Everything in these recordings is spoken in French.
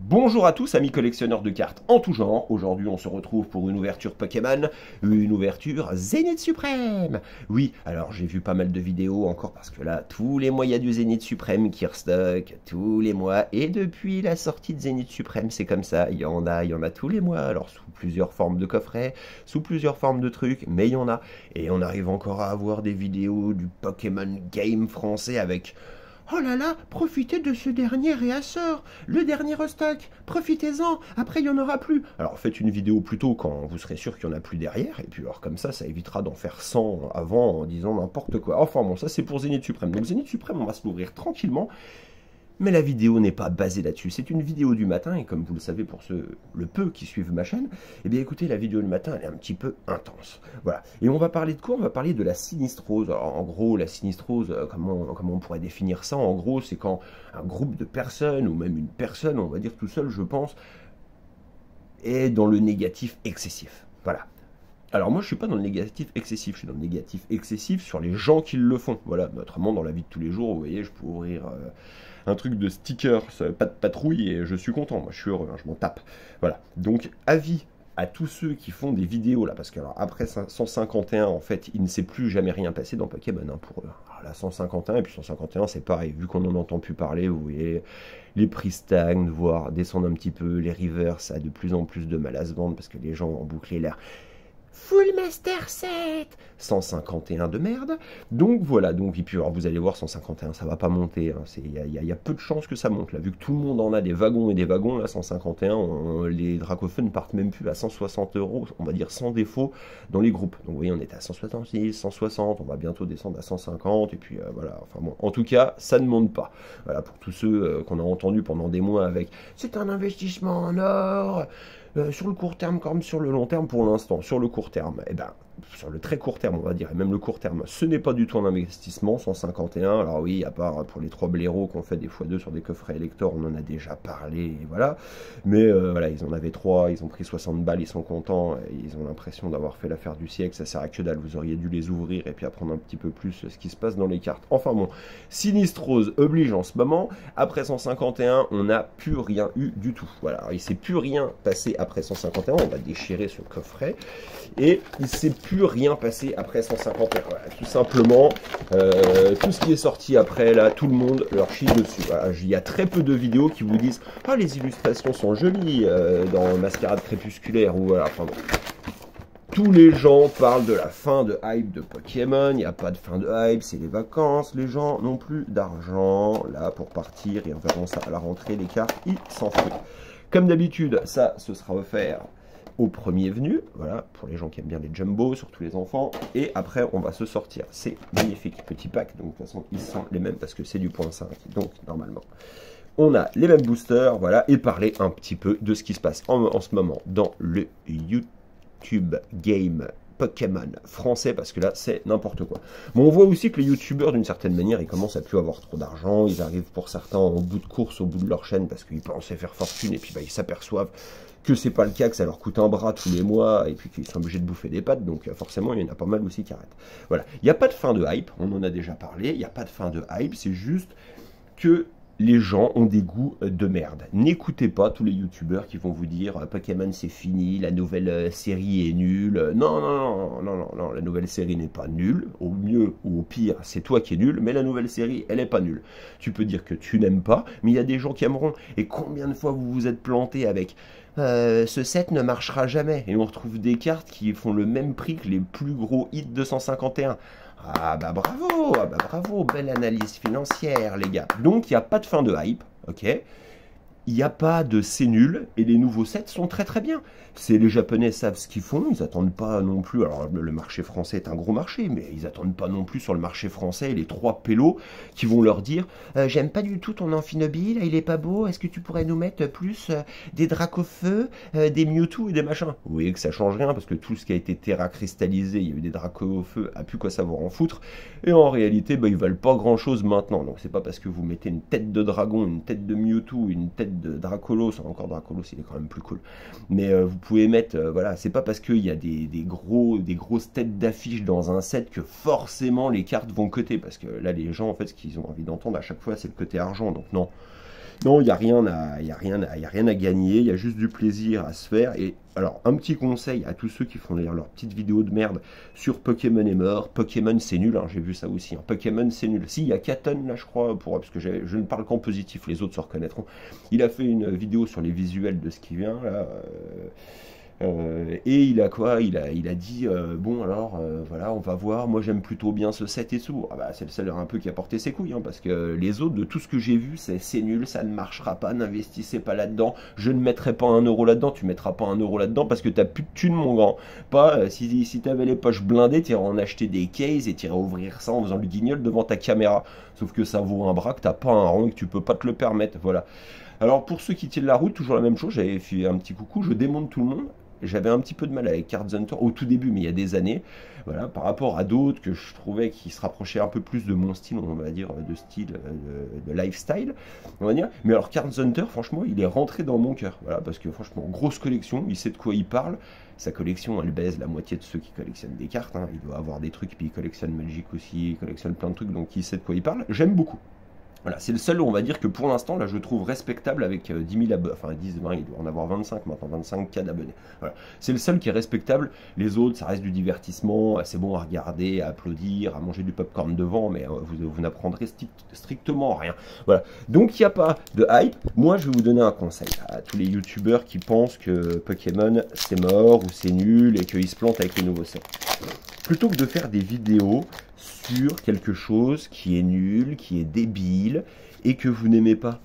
Bonjour à tous amis collectionneurs de cartes en tout genre, aujourd'hui on se retrouve pour une ouverture Pokémon, une ouverture Zénith Suprême. Oui, alors j'ai vu pas mal de vidéos encore parce que là, tous les mois il y a du Zénith Suprême qui restock, tous les mois, et depuis la sortie de Zénith Suprême c'est comme ça, il y en a tous les mois, alors sous plusieurs formes de coffrets, sous plusieurs formes de trucs, mais il y en a, et on arrive encore à avoir des vidéos du Pokémon Game français avec... Oh là là, profitez de ce dernier réassort, le dernier restock, profitez-en, après il n'y en aura plus. Alors faites une vidéo plutôt quand vous serez sûr qu'il n'y en a plus derrière, et puis alors comme ça évitera d'en faire 100 avant en disant n'importe quoi. Enfin bon, ça c'est pour Zénith Suprême. Donc Zénith Suprême, on va se l'ouvrir tranquillement, mais la vidéo n'est pas basée là-dessus. C'est une vidéo du matin, et comme vous le savez pour ceux, le peu qui suivent ma chaîne, eh bien écoutez, la vidéo du matin, elle est un petit peu intense. Voilà. Et on va parler de quoi? On va parler de la sinistrose. Alors en gros, la sinistrose, comment on pourrait définir ça? En gros, c'est quand un groupe de personnes, ou même une personne, on va dire tout seul, je pense, est dans le négatif excessif. Voilà. Alors moi je suis pas dans le négatif excessif, je suis dans le négatif excessif sur les gens qui le font. Voilà, autrement dans la vie de tous les jours, vous voyez, je peux ouvrir un truc de stickers, pas de patrouille, et je suis content, moi je suis heureux, hein, je m'en tape. Voilà, donc avis à tous ceux qui font des vidéos là, parce que alors, après 151, en fait, il ne s'est plus jamais rien passé dans Pokémon hein, pour eux. Alors là, 151 et puis 151, c'est pareil, vu qu'on n'en entend plus parler, vous voyez, les prix stagnent, voire descendent un petit peu, les rivers, ça a de plus en plus de mal à se vendre, parce que les gens ont bouclé l'air. Full Master 7 151 de merde. Donc voilà, donc et puis alors vous allez voir 151 ça va pas monter, hein. Il y a peu de chances que ça monte là, vu que tout le monde en a des wagons et des wagons, là 151, les Dracofeu ne partent même plus à 160 €, on va dire sans défaut dans les groupes. Donc vous voyez on est à 166, 160, on va bientôt descendre à 150 et puis voilà, enfin bon, en tout cas ça ne monte pas. Voilà pour tous ceux qu'on a entendu pendant des mois avec c'est un investissement en or. Sur le court terme comme sur le long terme pour l'instant. Sur le court terme, eh ben, sur le très court terme on va dire, et même le court terme, ce n'est pas du tout un investissement, 151, alors oui, à part pour les 3 blaireaux qu'on fait des x2 sur des coffrets Elector, on en a déjà parlé, et voilà, mais voilà, ils en avaient 3, ils ont pris 60 balles, ils sont contents, et ils ont l'impression d'avoir fait l'affaire du siècle, ça sert à que dalle, vous auriez dû les ouvrir et puis apprendre un petit peu plus ce qui se passe dans les cartes. Enfin bon, Sinistrose oblige en ce moment, après 151, on n'a plus rien eu du tout, voilà, alors, il s'est plus rien passé après 151, on va déchirer ce coffret, et il ne s'est plus rien passé après 151. Voilà, tout simplement, tout ce qui est sorti après, là, tout le monde leur chie dessus. Voilà, il y a très peu de vidéos qui vous disent « Ah, les illustrations sont jolies dans Mascarade crépusculaire » ou voilà, enfin bon. Tous les gens parlent de la fin de hype de Pokémon, il n'y a pas de fin de hype, c'est les vacances, les gens n'ont plus d'argent, là, pour partir, ils reverront ça à la rentrée, les cartes, ils s'en foutent. Comme d'habitude, ça, ce sera offert au premier venu, voilà, pour les gens qui aiment bien les jumbo, surtout les enfants, et après, on va se sortir. C'est magnifique, petit pack, donc de toute façon, ils sont les mêmes parce que c'est du point 5, donc normalement. On a les mêmes boosters, voilà, et parler un petit peu de ce qui se passe en ce moment dans le YouTube Game Pokémon français, parce que là c'est n'importe quoi. Mais on voit aussi que les youtubeurs d'une certaine manière ils commencent à plus avoir trop d'argent, ils arrivent pour certains au bout de course, au bout de leur chaîne parce qu'ils pensaient faire fortune et puis bah, ils s'aperçoivent que c'est pas le cas, que ça leur coûte un bras tous les mois et puis qu'ils sont obligés de bouffer des pâtes, donc forcément il y en a pas mal aussi qui arrêtent. Voilà, il n'y a pas de fin de hype, on en a déjà parlé, il n'y a pas de fin de hype, c'est juste que les gens ont des goûts de merde. N'écoutez pas tous les youtubeurs qui vont vous dire Pokémon c'est fini, la nouvelle série est nulle. Non, non, non, non, non, non, la nouvelle série n'est pas nulle. Au mieux ou au pire, c'est toi qui es nul, mais la nouvelle série, elle n'est pas nulle. Tu peux dire que tu n'aimes pas, mais il y a des gens qui aimeront. Et combien de fois vous vous êtes planté avec ce set ne marchera jamais. Et on retrouve des cartes qui font le même prix que les plus gros hits de 151. Ah bah bravo, belle analyse financière les gars. Donc il n'y a pas de fin de hype, ok. Il n'y a pas de c'est nul, et les nouveaux sets sont très très bien. Les Japonais savent ce qu'ils font, ils attendent pas non plus, alors le marché français est un gros marché, mais ils attendent pas non plus sur le marché français les 3 pélos qui vont leur dire j'aime pas du tout ton Amphinobile, il est pas beau, est-ce que tu pourrais nous mettre plus des Dracofeu, des Mewtwo et des machins. Vous voyez que ça change rien, parce que tout ce qui a été terra cristallisé, il y a eu des Dracofeu, a plus quoi savoir en foutre, et en réalité bah, ils valent pas grand chose maintenant, donc c'est pas parce que vous mettez une tête de dragon, une tête de Mewtwo, une tête de Dracolos, encore Dracolos il est quand même plus cool, mais vous pouvez mettre, voilà, c'est pas parce qu'il y a des grosses têtes d'affiches dans un set que forcément les cartes vont coter, parce que là les gens en fait ce qu'ils ont envie d'entendre à chaque fois c'est le côté argent, donc non, Non, il n'y a rien à gagner, il y a juste du plaisir à se faire. Et alors, un petit conseil à tous ceux qui font leurs petites vidéos de merde sur Pokémon est mort. Pokémon c'est nul, hein, j'ai vu ça aussi. Hein. Pokémon c'est nul. Si, il y a Katon là, je crois, parce que je ne parle qu'en positif, les autres se reconnaîtront. Il a fait une vidéo sur les visuels de ce qui vient là. Et il a quoi? Il a dit bon alors voilà, on va voir, moi j'aime plutôt bien ce set et tout. Ah bah, c'est le seul un peu qui a porté ses couilles, hein, parce que les autres, de tout ce que j'ai vu, c'est nul, ça ne marchera pas, n'investissez pas là-dedans, je ne mettrai pas 1 € là-dedans, tu mettras pas 1 € là-dedans parce que t'as plus de thunes, mon grand. Pas si t'avais les poches blindées, t'irais en acheter des cases et t'irais ouvrir ça en faisant le guignol devant ta caméra. Sauf que ça vaut un bras, que t'as pas un rang et que tu peux pas te le permettre, voilà. Alors pour ceux qui tiennent la route, toujours la même chose, j'avais fait un petit coucou, je démonte tout le monde. J'avais un petit peu de mal avec Card Hunter au tout début, mais il y a des années, voilà, par rapport à d'autres que je trouvais qui se rapprochaient un peu plus de mon style, on va dire, de style, de lifestyle, on va dire. Mais alors Card Hunter, franchement, il est rentré dans mon cœur, voilà, parce que franchement, grosse collection, il sait de quoi il parle. Sa collection, elle baise la moitié de ceux qui collectionnent des cartes, hein. Il doit avoir des trucs, puis il collectionne Magic aussi, il collectionne plein de trucs, donc il sait de quoi il parle. J'aime beaucoup. Voilà, c'est le seul, on va dire, que pour l'instant, là, je trouve respectable avec 10 000 abonnés, enfin 10, 20, il doit en avoir 25 maintenant, 25K d'abonnés. Voilà. C'est le seul qui est respectable. Les autres, ça reste du divertissement, c'est bon à regarder, à applaudir, à manger du popcorn devant, mais vous n'apprendrez strictement rien. Voilà. Donc, il n'y a pas de hype. Moi, je vais vous donner un conseil à tous les youtubeurs qui pensent que Pokémon, c'est mort ou c'est nul et qu'ils se plantent avec les nouveaux sets. Plutôt que de faire des vidéos sur quelque chose qui est nul, qui est débile, et que vous n'aimez pas,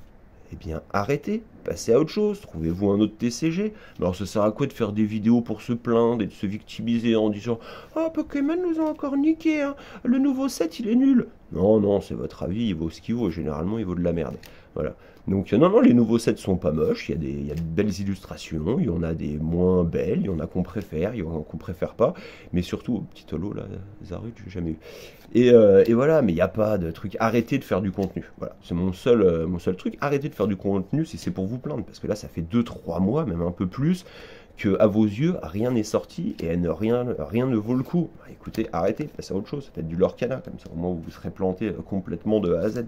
eh bien arrêtez, passez à autre chose, trouvez-vous un autre TCG. Alors ça sert à quoi de faire des vidéos pour se plaindre et de se victimiser en disant « Oh, Pokémon nous a encore niqué, hein. Le nouveau set il est nul ». Non, non, c'est votre avis, il vaut ce qu'il vaut, généralement il vaut de la merde. Voilà. Donc non, non, les nouveaux sets sont pas moches, il y a de belles illustrations, il y en a des moins belles, il y en a qu'on préfère, il y en a qu'on préfère pas, mais surtout, petit holo là, Zarud, j'ai jamais eu. Et voilà, mais il n'y a pas de truc, arrêtez de faire du contenu, voilà, c'est mon seul truc, arrêtez de faire du contenu si c'est pour vous plaindre, parce que là ça fait 2-3 mois, même un peu plus, que à vos yeux, rien n'est sorti et rien ne vaut le coup. Bah, écoutez, arrêtez, passez à autre chose, faites du Lorcana, comme ça au moins vous vous serez planté complètement de A à Z.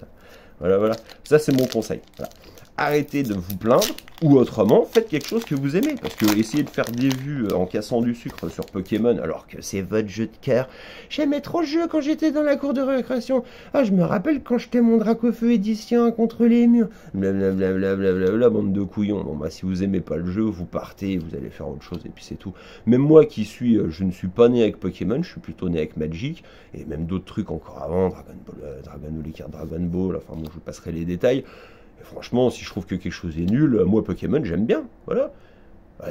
Voilà, voilà. Ça, c'est mon conseil. Voilà. Arrêtez de vous plaindre, ou autrement, faites quelque chose que vous aimez. Parce que essayer de faire des vues en cassant du sucre sur Pokémon, alors que c'est votre jeu de cœur. J'aimais trop le jeu quand j'étais dans la cour de récréation. Ah, je me rappelle quand j'étais mon Dracofeu édition contre les murs. Blablabla, bande de couillons. Bon, bah, si vous aimez pas le jeu, vous partez, vous allez faire autre chose, et puis c'est tout. Même moi qui suis, je ne suis pas né avec Pokémon, je suis plutôt né avec Magic, et même d'autres trucs encore avant, les cartes Dragon Ball, enfin bon, je vous passerai les détails. Et franchement, si je trouve que quelque chose est nul, moi Pokémon j'aime bien, voilà.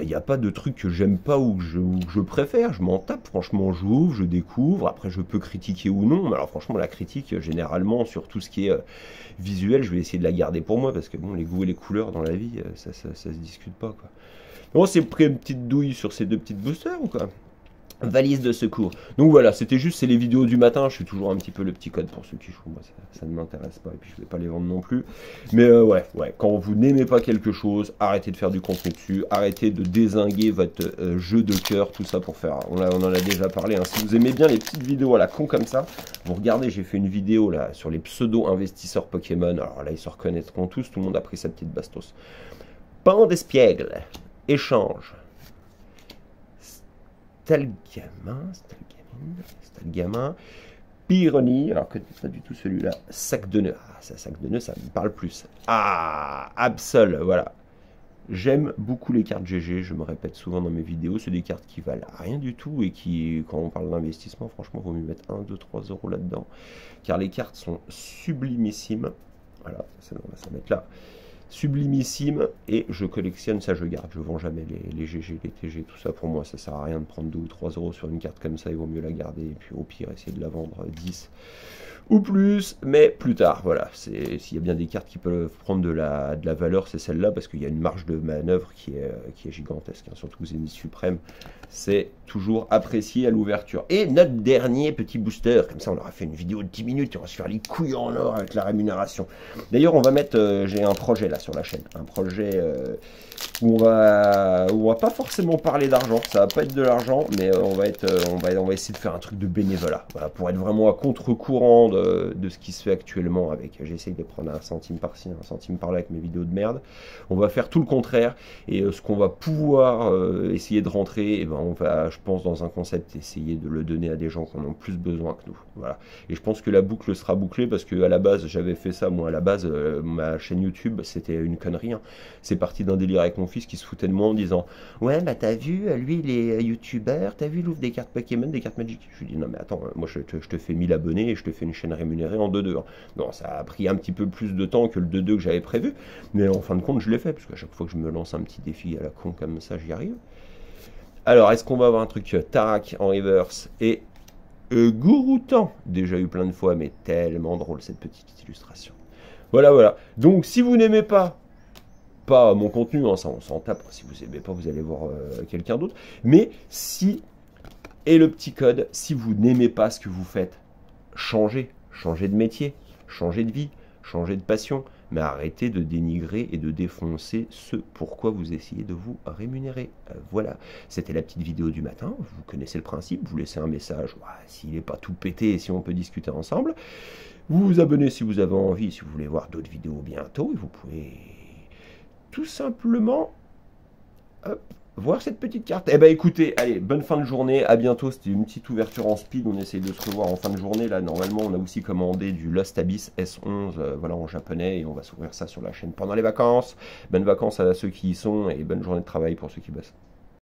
Il n'y a pas de truc que j'aime pas ou que je préfère, je m'en tape, franchement j'ouvre, je découvre, après je peux critiquer ou non, mais alors franchement la critique, généralement, sur tout ce qui est visuel, je vais essayer de la garder pour moi, parce que bon, les goûts et les couleurs dans la vie, ça se discute pas, quoi. Bon, c'est pris une petite douille sur ces deux petites boosters ou quoi? Valise de secours. Donc voilà, c'était juste, c'est les vidéos du matin, je suis toujours un petit peu le petit code pour ceux qui jouent, moi ça ne m'intéresse pas, et puis je vais pas les vendre non plus. Mais ouais, quand vous n'aimez pas quelque chose, arrêtez de faire du contenu dessus, arrêtez de dézinguer votre jeu de cœur, tout ça pour faire, on en a déjà parlé, hein. Si vous aimez bien les petites vidéos à la con comme ça, vous regardez, j'ai fait une vidéo là sur les pseudo-investisseurs Pokémon, alors là ils se reconnaîtront tous, tout le monde a pris sa petite bastos. Pan d'espiègle, échange. Stalgamin, Pyrrhony, alors que pas du tout celui-là, sac de nœud, ah, ça, sac de nœud, ça me parle plus. Ah, Absol, voilà. J'aime beaucoup les cartes GG, je me répète souvent dans mes vidéos, c'est des cartes qui valent rien du tout et qui, quand on parle d'investissement, franchement, il vaut mieux mettre 1, 2, 3 euros là-dedans, car les cartes sont sublimissimes. Voilà, ça, on va s'en mettre là. Sublimissime, et je collectionne, ça je garde, je vends jamais les GG, les TG, tout ça pour moi, ça sert à rien de prendre 2 ou 3 euros sur une carte comme ça, il vaut mieux la garder, et puis au pire essayer de la vendre 10 ou plus, mais plus tard, voilà, s'il y a bien des cartes qui peuvent prendre de la valeur, c'est celle-là, parce qu'il y a une marge de manœuvre qui est gigantesque, hein, surtout Zénith Suprême, c'est toujours apprécié à l'ouverture. Et notre dernier petit booster, comme ça on aura fait une vidéo de 10 minutes, et on va se faire les couilles en or avec la rémunération. D'ailleurs on va mettre, j'ai un projet là sur la chaîne, un projet où on va pas forcément parler d'argent, ça va pas être de l'argent, mais on va essayer de faire un truc de bénévolat, voilà, pour être vraiment à contre-courant de ce qui se fait actuellement avec, j'essaye de prendre un centime par-ci, un centime par-là avec mes vidéos de merde, on va faire tout le contraire, et ce qu'on va pouvoir essayer de rentrer, et ben on va, je pense, dans un concept, essayer de le donner à des gens qui en ont plus besoin que nous, voilà, et je pense que la boucle sera bouclée, parce que à la base, j'avais fait ça, moi, à la base, ma chaîne YouTube, c'était une connerie, hein. C'est parti d'un délire avec mon fils qui se foutait de moi en disant ouais bah t'as vu, lui il est youtubeur, t'as vu il ouvre des cartes Pokémon, des cartes Magic. Je lui dis non mais attends, moi je te fais 1000 abonnés et je te fais une chaîne rémunérée en 2-2. Hein. Non, ça a pris un petit peu plus de temps que le 2-2 que j'avais prévu, mais en fin de compte je l'ai fait, parce qu'à chaque fois que je me lance un petit défi à la con comme ça, j'y arrive. Alors est-ce qu'on va avoir un truc Tarak en reverse et Gouroutan, déjà eu plein de fois, mais tellement drôle cette petite illustration. Voilà, voilà. Donc si vous n'aimez pas mon contenu, hein, ça on s'en tape, si vous aimez pas vous allez voir quelqu'un d'autre, mais si, et le petit code, si vous n'aimez pas ce que vous faites, changez de métier, changez de vie, changez de passion, mais arrêtez de dénigrer et de défoncer ce pourquoi vous essayez de vous rémunérer. Voilà, c'était la petite vidéo du matin, vous connaissez le principe, vous laissez un message, ouais, s'il n'est pas tout pété et si on peut discuter ensemble, vous vous abonnez si vous avez envie, si vous voulez voir d'autres vidéos bientôt, et vous pouvez tout simplement hop, voir cette petite carte. Eh ben écoutez, allez, bonne fin de journée, à bientôt. C'était une petite ouverture en speed, on essaye de se revoir en fin de journée. Là, normalement, on a aussi commandé du Lost Abyss S11, voilà, en japonais, et on va s'ouvrir ça sur la chaîne pendant les vacances. Bonnes vacances à ceux qui y sont, et bonne journée de travail pour ceux qui bossent.